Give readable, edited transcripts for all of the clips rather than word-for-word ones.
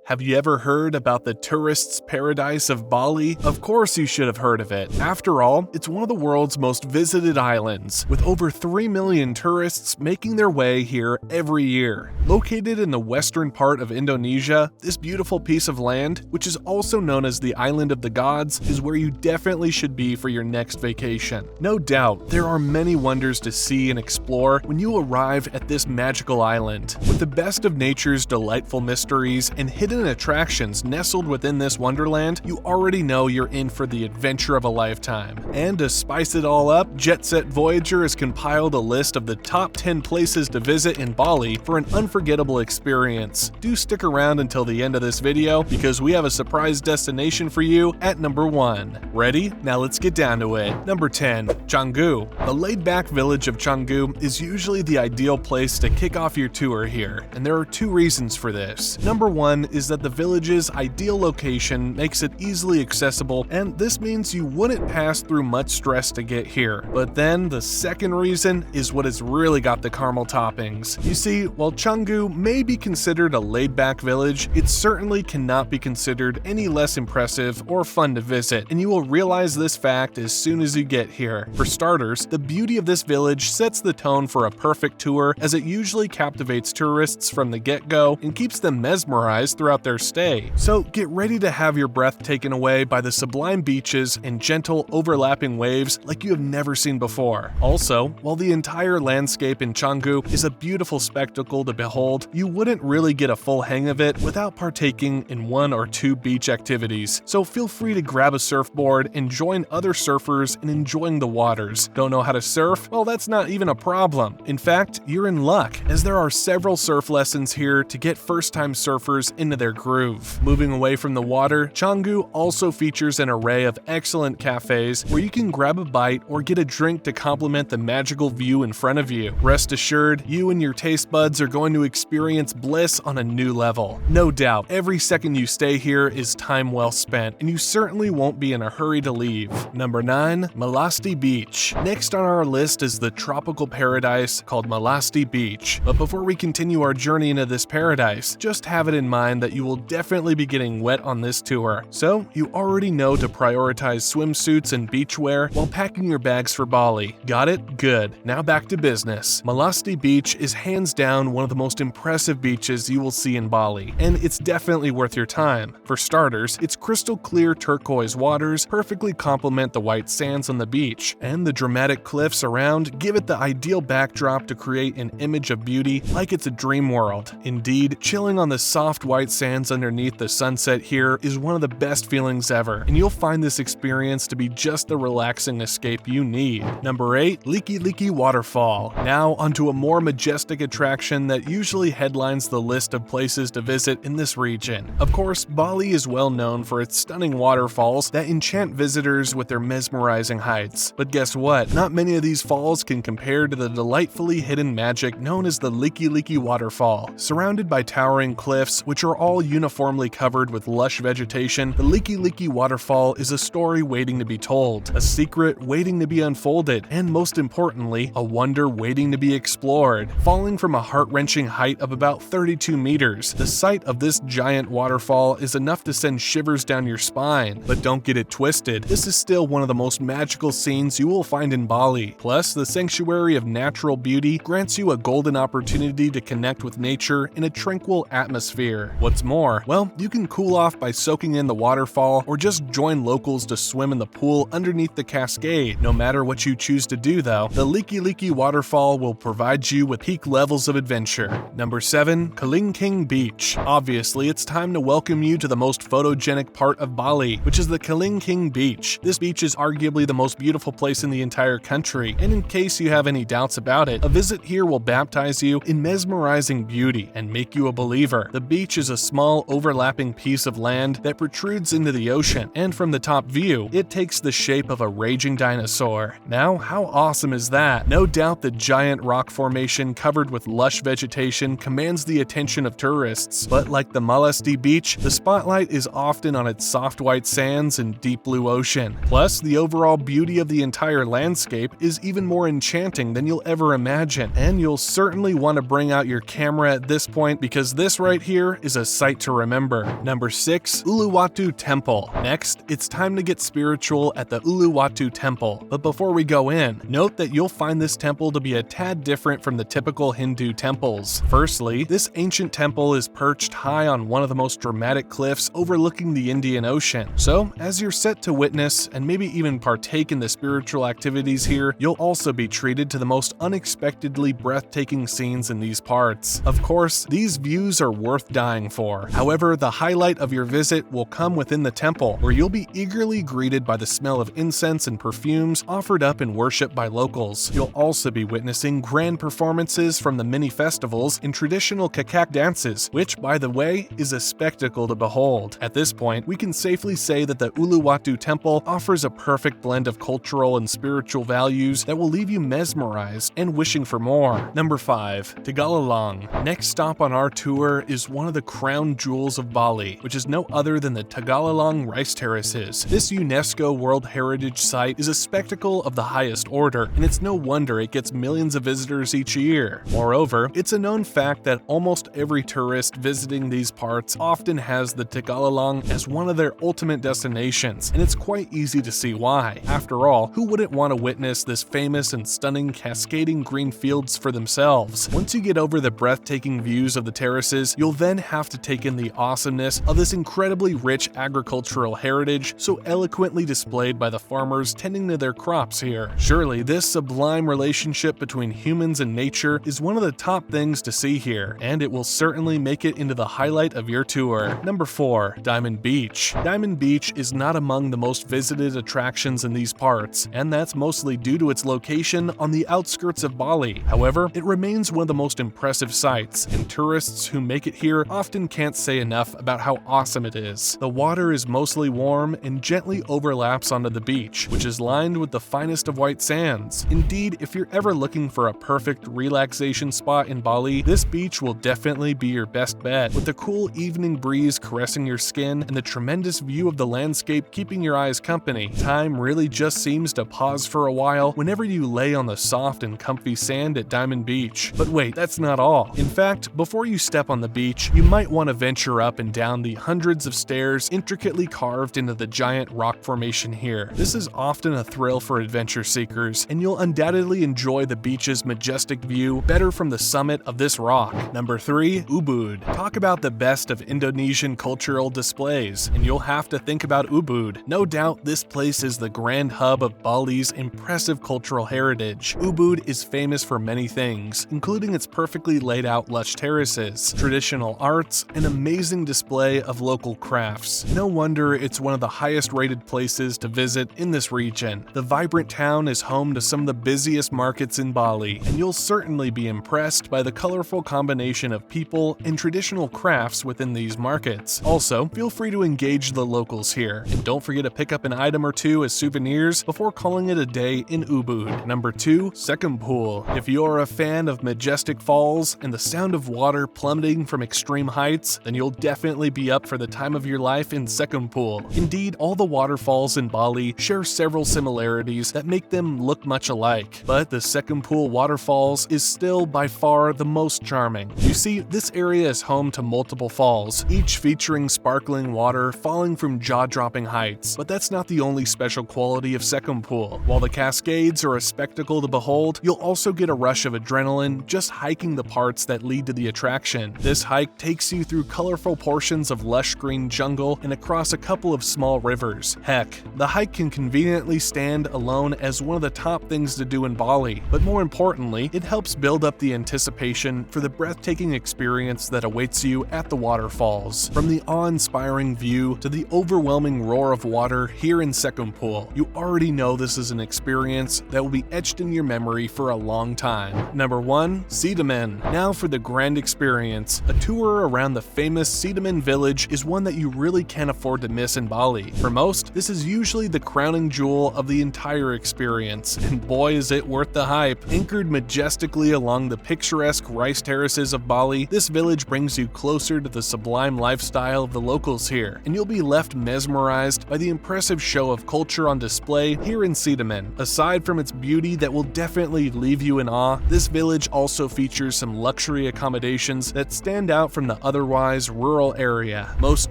Have you ever heard about the tourists' paradise of Bali? Of course you should have heard of it. After all, it's one of the world's most visited islands, with over 3 million tourists making their way here every year. Located in the western part of Indonesia, this beautiful piece of land, which is also known as the Island of the Gods, is where you definitely should be for your next vacation. No doubt, there are many wonders to see and explore when you arrive at this magical island. With the best of nature's delightful mysteries and hidden attractions nestled within this wonderland, you already know you're in for the adventure of a lifetime. And to spice it all up, Jet Set Voyager has compiled a list of the top 10 places to visit in Bali for an unforgettable experience. Do stick around until the end of this video because we have a surprise destination for you at number 1. Ready? Now let's get down to it. Number 10. Canggu. The laid-back village of Canggu is usually the ideal place to kick off your tour here, and there are 2 reasons for this. Number 1 is that the village's ideal location makes it easily accessible, and this means you wouldn't pass through much stress to get here. But then the second reason is what has really got the caramel toppings. You see, while Canggu may be considered a laid-back village, it certainly cannot be considered any less impressive or fun to visit, and you will realize this fact as soon as you get here. For starters, the beauty of this village sets the tone for a perfect tour, as it usually captivates tourists from the get-go and keeps them mesmerized throughout their stay. So get ready to have your breath taken away by the sublime beaches and gentle overlapping waves like you have never seen before. Also, while the entire landscape in Canggu is a beautiful spectacle to behold, you wouldn't really get a full hang of it without partaking in 1 or 2 beach activities. So feel free to grab a surfboard and join other surfers in enjoying the waters. Don't know how to surf? Well, that's not even a problem. In fact, you're in luck, as there are several surf lessons here to get first-time surfers into their groove. Moving away from the water, Canggu also features an array of excellent cafes where you can grab a bite or get a drink to complement the magical view in front of you. Rest assured, you and your taste buds are going to experience bliss on a new level. No doubt, every second you stay here is time well spent, and you certainly won't be in a hurry to leave. Number 9. Malasti Beach. Next on our list is the tropical paradise called Malasti Beach. But before we continue our journey into this paradise, just have it in mind that you will definitely be getting wet on this tour. So you already know to prioritize swimsuits and beachwear while packing your bags for Bali. Got it? Good. Now back to business. Malasti Beach is hands down one of the most impressive beaches you will see in Bali, and it's definitely worth your time. For starters, its crystal clear turquoise waters perfectly complement the white sands on the beach, and the dramatic cliffs around give it the ideal backdrop to create an image of beauty like it's a dream world. Indeed, chilling on the soft white sands underneath the sunset here is one of the best feelings ever, and you'll find this experience to be just the relaxing escape you need. Number 8. Leke Waterfal. Now onto a more majestic attraction that usually headlines the list of places to visit in this region. Of course, Bali is well known for its stunning waterfalls that enchant visitors with their mesmerizing heights. But guess what? Not many of these falls can compare to the delightfully hidden magic known as the Leke Waterfall. Surrounded by towering cliffs, which are all uniformly covered with lush vegetation, the Leke Waterfall is a story waiting to be told, a secret waiting to be unfolded, and most importantly, a wonder waiting to be explored. Falling from a heart-wrenching height of about 32 meters, the sight of this giant waterfall is enough to send shivers down your spine. But don't get it twisted, this is still one of the most magical scenes you will find in Bali. Plus, the sanctuary of natural beauty grants you a golden opportunity to connect with nature in a tranquil atmosphere. What's more, well, you can cool off by soaking in the waterfall or just join locals to swim in the pool underneath the cascade. No matter what you choose to do though, the Leke Waterfall will provide you with peak levels of adventure. Number 7. Kelingking Beach. Obviously, it's time to welcome you to the most photogenic part of Bali, which is the Kelingking Beach. This beach is arguably the most beautiful place in the entire country, and in case you have any doubts about it, a visit here will baptize you in mesmerizing beauty and make you a believer. The beach is a small overlapping piece of land that protrudes into the ocean, and from the top view, it takes the shape of a raging dinosaur. Now, how awesome is that? No doubt the giant rock formation covered with lush vegetation commands the attention of tourists, but like the Malasti Beach, the spotlight is often on its soft white sands and deep blue ocean. Plus, the overall beauty of the entire landscape is even more enchanting than you'll ever imagine, and you'll certainly want to bring out your camera at this point because this right here is a site to remember. Number 6. Uluwatu Temple. Next, it's time to get spiritual at the Uluwatu Temple. But before we go in, note that you'll find this temple to be a tad different from the typical Hindu temples. Firstly, this ancient temple is perched high on one of the most dramatic cliffs overlooking the Indian Ocean. So, as you're set to witness and maybe even partake in the spiritual activities here, you'll also be treated to the most unexpectedly breathtaking scenes in these parts. Of course, these views are worth dying for. However, the highlight of your visit will come within the temple, where you'll be eagerly greeted by the smell of incense and perfumes offered up in worship by locals. You'll also be witnessing grand performances from the many festivals and traditional kakak dances, which, by the way, is a spectacle to behold. At this point, we can safely say that the Uluwatu Temple offers a perfect blend of cultural and spiritual values that will leave you mesmerized and wishing for more. Number 5. Tegalalang. Next stop on our tour is one of the crown jewels of Bali, which is no other than the Tegalalang rice terraces. This UNESCO World Heritage Site is a spectacle of the highest order, and it's no wonder it gets millions of visitors each year. Moreover, it's a known fact that almost every tourist visiting these parts often has the Tegalalang as one of their ultimate destinations, and it's quite easy to see why. After all, who wouldn't want to witness this famous and stunning cascading green fields for themselves? Once you get over the breathtaking views of the terraces, you'll then have to take in the awesomeness of this incredibly rich agricultural heritage so eloquently displayed by the farmers tending to their crops here. Surely, this sublime relationship between humans and nature is one of the top things to see here, and it will certainly make it into the highlight of your tour. Number 4. Diamond Beach. Diamond Beach is not among the most visited attractions in these parts, and that's mostly due to its location on the outskirts of Bali. However, it remains one of the most impressive sights, and tourists who make it here often can't say enough about how awesome it is. The water is mostly warm and gently overlaps onto the beach, which is lined with the finest of white sands. Indeed, if you're ever looking for a perfect relaxation spot in Bali, this beach will definitely be your best bet. With the cool evening breeze caressing your skin and the tremendous view of the landscape keeping your eyes company, time really just seems to pause for a while whenever you lay on the soft and comfy sand at Diamond Beach. But wait, that's not all. In fact, before you step on the beach, you might want to venture up and down the hundreds of stairs intricately carved into the giant rock formation here. This is often a thrill for adventure seekers, and you'll undoubtedly enjoy the beach's majestic view better from the summit of this rock. Number 3. Ubud. Talk about the best of Indonesian cultural displays, and you'll have to think about Ubud. No doubt this place is the grand hub of Bali's impressive cultural heritage. Ubud is famous for many things, including its perfectly laid out lush terraces, traditional arts, and amazing display of local crafts. No wonder it's one of the highest rated places to visit in this region. The vibrant town is home to some of the busiest markets in Bali, and you'll certainly be impressed by the colorful combination of people and traditional crafts within these markets. Also, feel free to engage the locals here, and don't forget to pick up an item or two as souvenirs before calling it a day in Ubud. Number 2. Sekumpul. If you're a fan of majestic falls and the sound of water plummeting from extreme heights, then you'll definitely be up for the time of your life in Sekumpul. Indeed, all the waterfalls in Bali share several similarities that make them look much alike, but the Sekumpul waterfalls is still by far the most charming. You see, this area is home to multiple falls, each featuring sparkling water falling from jaw-dropping heights. But that's not the only special quality of Sekumpul. While the cascades are a spectacle to behold, you'll also get a rush of adrenaline just hiking the parts that lead to the attraction. This hike takes you through colorful portions of lush green jungle and across a couple of small rivers. Heck, the hike can conveniently stand alone as one of the top things to do in Bali, but more importantly, it helps build up the anticipation for the breathtaking experience that awaits you at the waterfalls. From the awe-inspiring view to the overwhelming roar of water here in Sekumpul, you already know this is an experience that will be etched in your memory for a long time. Number 1. Sidemen. Now for the grand experience. A tour around the famous Sidemen village is one that you really can't afford to miss in Bali. For most, this is usually the crowning jewel of the entire experience, and boy is it worth the hype. Anchored majestically along the picturesque rice terraces of Bali, this village brings you closer to the sublime lifestyle of the locals here, and you'll be left mesmerized by the impressive show of culture on display here in Sidemen. Aside from its beauty that will definitely leave you in awe, this village also features some luxury accommodations that stand out from the other otherwise rural area. Most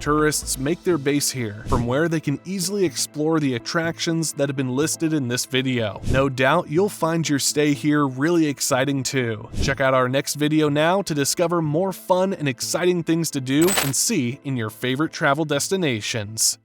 tourists make their base here, from where they can easily explore the attractions that have been listed in this video. No doubt you'll find your stay here really exciting too. Check out our next video now to discover more fun and exciting things to do and see in your favorite travel destinations.